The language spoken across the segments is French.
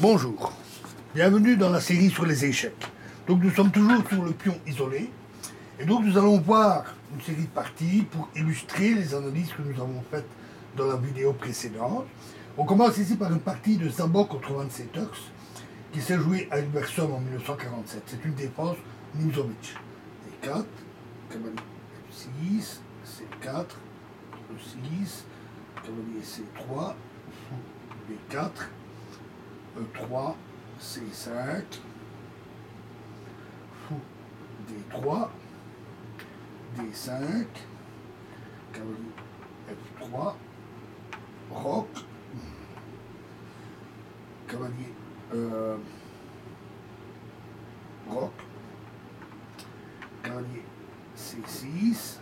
Bonjour, bienvenue dans la série sur les échecs. Donc nous sommes toujours sur le pion isolé. Et donc nous allons voir une série de parties pour illustrer les analyses que nous avons faites dans la vidéo précédente. On commence ici par une partie de Szabo contre Van Seters qui s'est jouée à Hilversum en 1947. C'est une défense Nimzowitsch. D4, cavalier F6, C4, E6, cavalier C3, B4, E3, C5, fou D3, D5, cavalier F3, roc, cavalier roc, cavalier C6,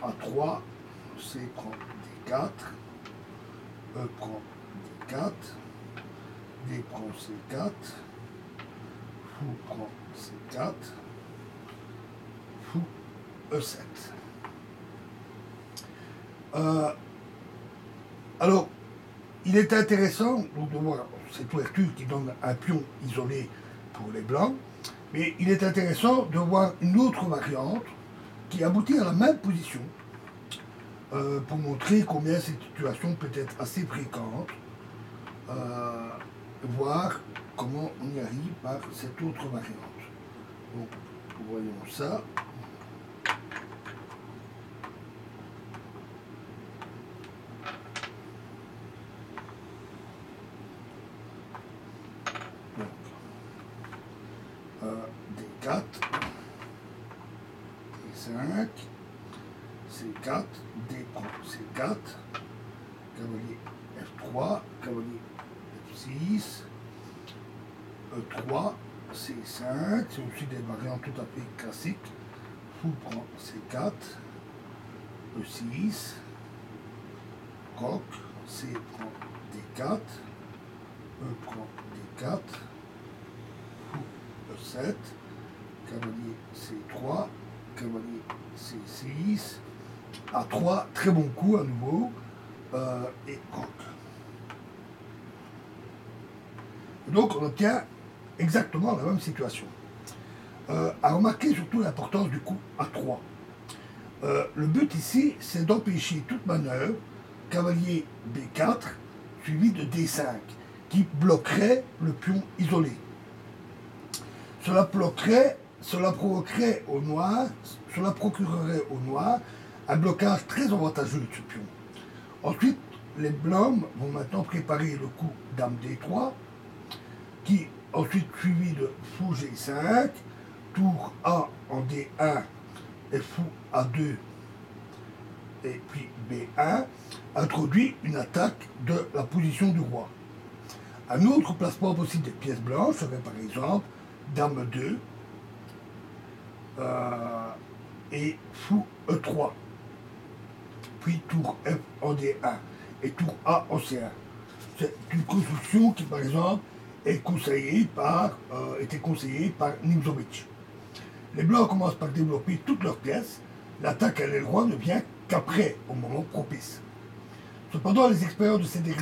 A3, C prend D4, E prend D4, D prend C4, fou prend C4, fou E7. Alors, il est intéressant de voir cette ouverture qui donne un pion isolé pour les blancs, mais il est intéressant de voir une autre variante qui aboutit à la même position pour montrer combien cette situation peut être assez fréquente. Voir comment on y arrive par cette autre variante. Donc, voyons ça. Donc, D4, D5, C4, D prend C4, cavalier F3, cavalier F6, E3, C5, c'est aussi des variantes tout à fait classiques. Fou prend C4, E6, roc, C prend D4, E prend D4, fou E7, cavalier C3, cavalier C6, A3, très bon coup à nouveau, et roc. Donc on obtient exactement la même situation. À remarquer surtout l'importance du coup A3. Le but ici, c'est d'empêcher toute manœuvre, cavalier B4, suivi de D5, qui bloquerait le pion isolé. Cela procurerait au noir un blocage très avantageux de ce pion. Ensuite, les blancs vont maintenant préparer le coup Dame D3, qui ensuite suivi de fou G5, tour A en D1 et fou A2 et puis B1, introduit une attaque de la position du roi. Un autre placement possible des pièces blanches serait par exemple Dame 2 et fou E3, puis tour F en D1 et tour A en C1. C'est une construction qui par exemple était conseillée par Nimzowitsch. Les blancs commencent par développer toutes leurs pièces. L'attaque à l'aile droite ne vient qu'après, au moment propice. Cependant, les expériences des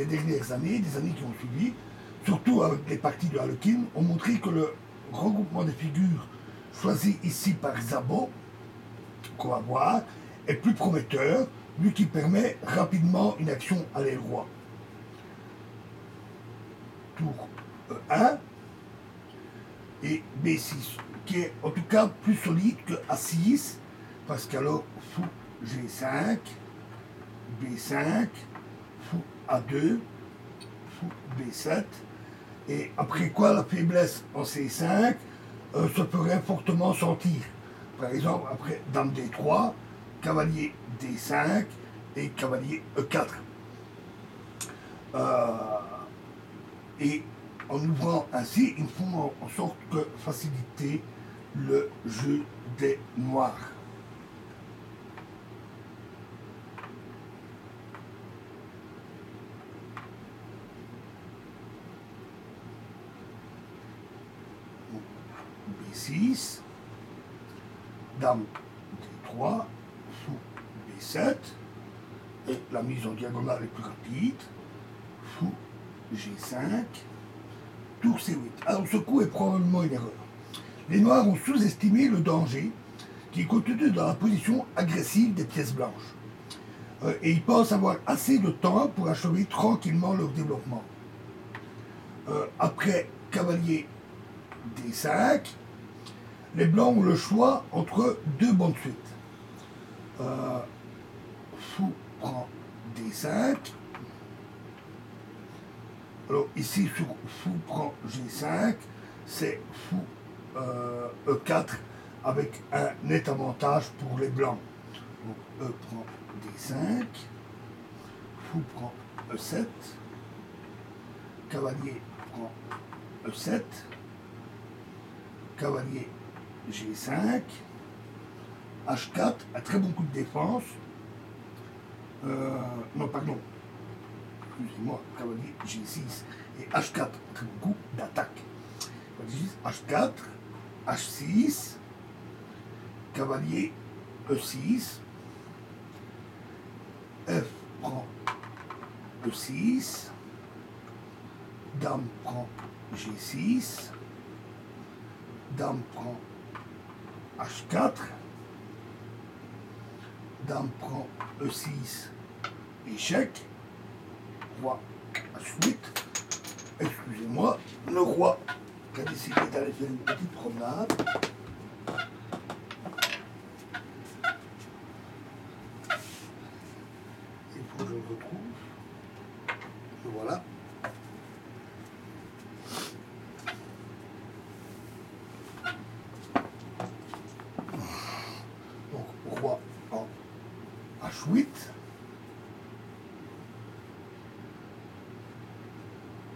dernières années, des années qui ont suivi, surtout avec les parties de Harlequin, ont montré que le regroupement des figures choisi ici par Szabo, qu'on va voir, est plus prometteur, lui qui permet rapidement une action à l'aile droite. Tour E1 et B6, qui est en tout cas plus solide que A6, parce qu'alors fou G5, B5, fou A2, fou B7, et après quoi la faiblesse en C5 se ferait fortement sentir. Par exemple, après Dame D3, cavalier D5 et cavalier E4. Et en ouvrant ainsi, ils font en sorte de faciliter le jeu des noirs. B6, Dame D3, fou B7, et la mise en diagonale est plus rapide, fou G5, tour C8. Alors ce coup est probablement une erreur. Les noirs ont sous-estimé le danger qui est contenu dans la position agressive des pièces blanches. Et ils pensent avoir assez de temps pour achever tranquillement leur développement. Après cavalier D5, les blancs ont le choix entre deux bonnes suites. Fou prend D5. Alors ici sur fou prend G5, c'est fou E4 avec un net avantage pour les blancs. Donc E prend D5, fou prend E7, cavalier prend E7, cavalier G5, H4, un très bon coup de défense. Non, pardon, excusez-moi, cavalier G6 et H4, un très bon coup d'attaque. H4, H6, cavalier E6, F prend E6, dame prend G6, dame prend H4, dame prend E6, échec, roi H8, excusez-moi, le roi qui a décidé d'aller faire une petite promenade. Il faut que je le retrouve. Et voilà. Donc, roi en H8.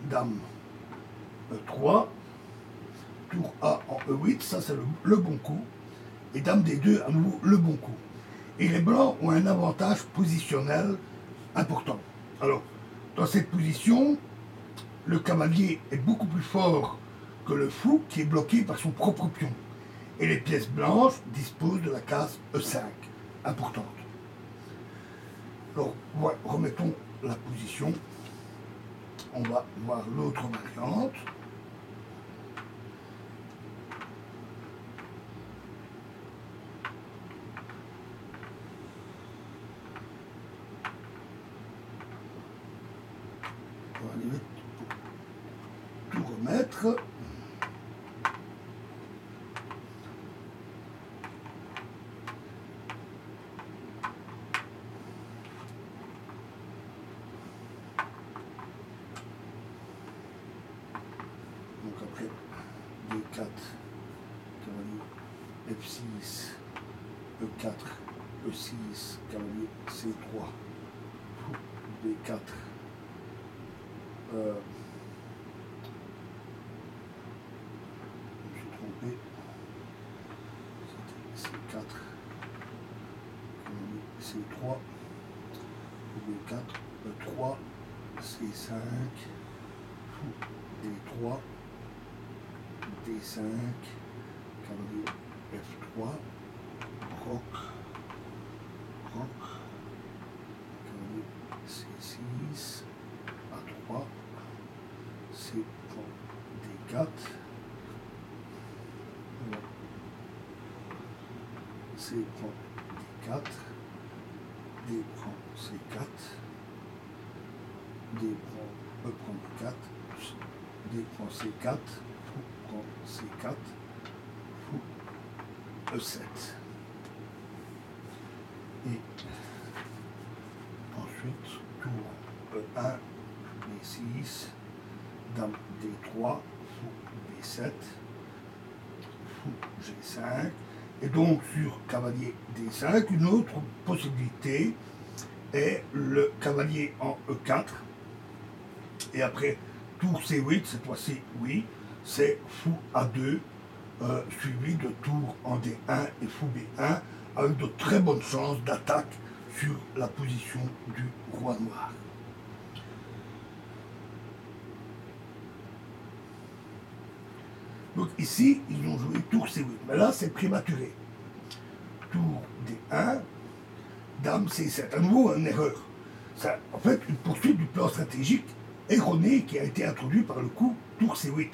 Dame E3. Tour A en E8, ça c'est le bon coup. Et dame D2, à nouveau le bon coup. Et les blancs ont un avantage positionnel important. Alors, dans cette position, le cavalier est beaucoup plus fort que le fou qui est bloqué par son propre pion. Et les pièces blanches disposent de la case E5, importante. Alors, remettons la position. On va voir l'autre variante. On va aller mettre pour tout remettre. Donc après D4, cavalier F6, E4, E6, cavalier C3, fou B4. Je me suis trompé. C'était C4, C3, B4, E3, C5, fou D3, D5, cavalier F3, roc, cavalier C6, A3, C prend D4, C prend D4, D prend C4, D prend E prend D4, D prend C4, fou prend C4, fou E7. Et ensuite, tour E1, B6, dame D3, fou B7, fou G5. Et donc sur cavalier D5, une autre possibilité est le cavalier en E4. Et après tour C8, cette fois-ci, oui, c'est fou A2, suivi de tour en D1 et fou B1, avec de très bonnes chances d'attaque sur la position du roi noir. Donc ici, ils ont joué tour C8, mais là c'est prématuré. Tour D1, dame C7, à nouveau une erreur. Ça, en fait, une poursuite du plan stratégique erroné qui a été introduit par le coup tour C8.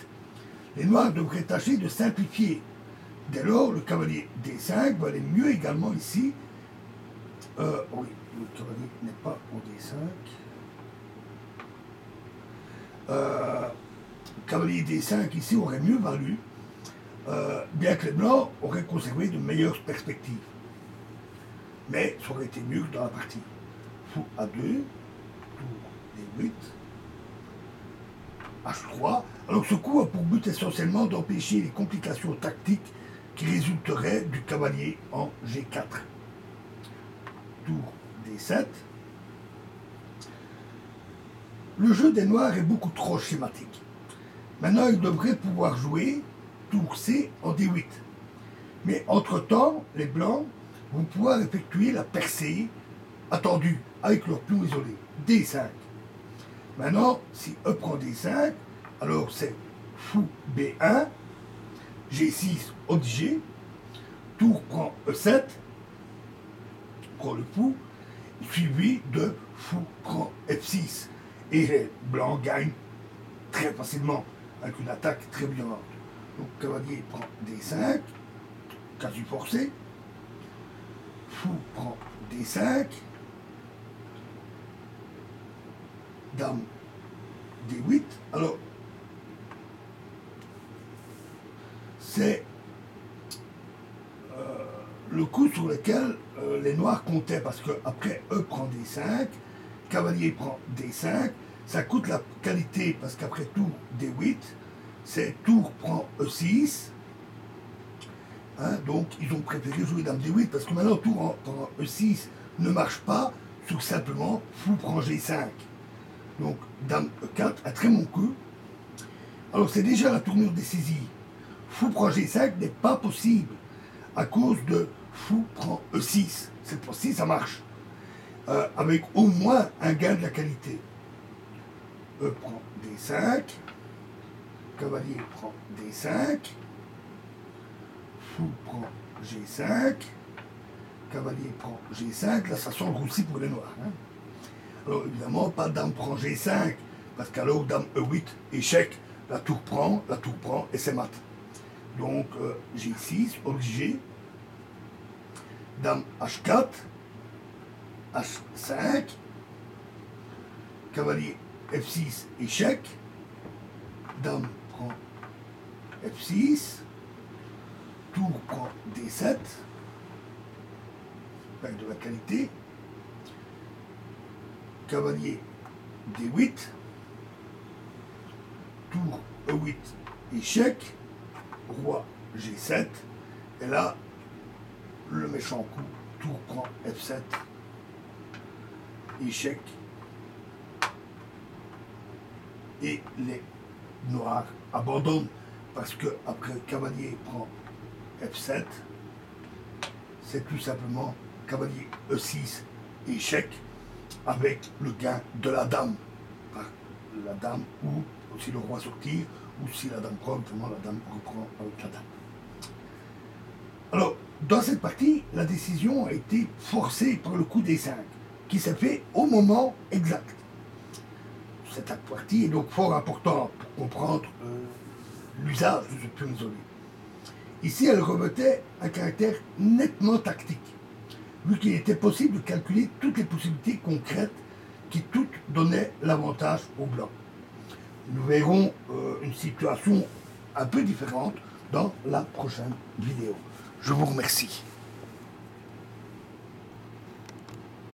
Les noirs devraient tâcher de simplifier. Dès lors, le cavalier D5 va aller mieux également ici. Oui, le cavalier n'est pas au D5. Cavalier D5 ici aurait mieux valu, bien que les blancs auraient conservé de meilleures perspectives. Mais ça aurait été mieux que dans la partie. Fou A2, tour D8, H3. Alors ce coup a pour but essentiellement d'empêcher les complications tactiques qui résulteraient du cavalier en G4. Tour D7. Le jeu des noirs est beaucoup trop schématique. Maintenant, ils devraient pouvoir jouer tour C en D8. Mais entre-temps, les blancs vont pouvoir effectuer la percée attendue avec leur pion isolé. D5. Maintenant, si E prend D5, alors c'est fou B1, G6 obligé, tour prend E7, prend le fou, suivi de fou prend F6. Et les blancs gagnent très facilement avec une attaque très violente. Donc cavalier prend D5, quasi forcé, fou prend D5, dame D8. Alors, c'est le coup sur lequel les noirs comptaient, parce que après E prend D5, cavalier prend D5, ça coûte la qualité, parce qu'après tour D8, c'est tour prend E6. Hein, donc ils ont préféré jouer dame D8, parce que maintenant tour prend E6 ne marche pas, tout simplement fou prend G5. Donc dame E4, un très bon coup. Alors c'est déjà la tournure décisive. Fou prend G5 n'est pas possible à cause de fou prend E6. Cette fois-ci, ça marche. Avec au moins un gain de la qualité. E prend D5. Cavalier prend D5. Fou prend G5. Cavalier prend G5. Là, ça sent le roussi pour les noirs. Hein. Alors évidemment, pas dame prend G5. Parce qu'alors, dame E8, échec. La tour prend et c'est mat. Donc G6, obligé. Dame H4. H5, cavalier F6, échec, dame prend F6, tour prend D7, avec de la qualité, cavalier D8, tour E8, échec, roi G7, et là, le méchant coup, tour prend F7, échec, et les noirs abandonnent parce que après cavalier prend F7, c'est tout simplement cavalier E6 échec avec le gain de la dame, la dame ou si le roi sortir ou si la dame prend, notamment la dame reprend avec la dame. Alors dans cette partie, la décision a été forcée par le coup D5 qui s'est fait au moment exact. Cette partie est donc fort importante pour comprendre l'usage de ce pion isolé. Ici, elle revêtait un caractère nettement tactique, vu qu'il était possible de calculer toutes les possibilités concrètes qui toutes donnaient l'avantage aux blancs. Nous verrons une situation un peu différente dans la prochaine vidéo. Je vous remercie.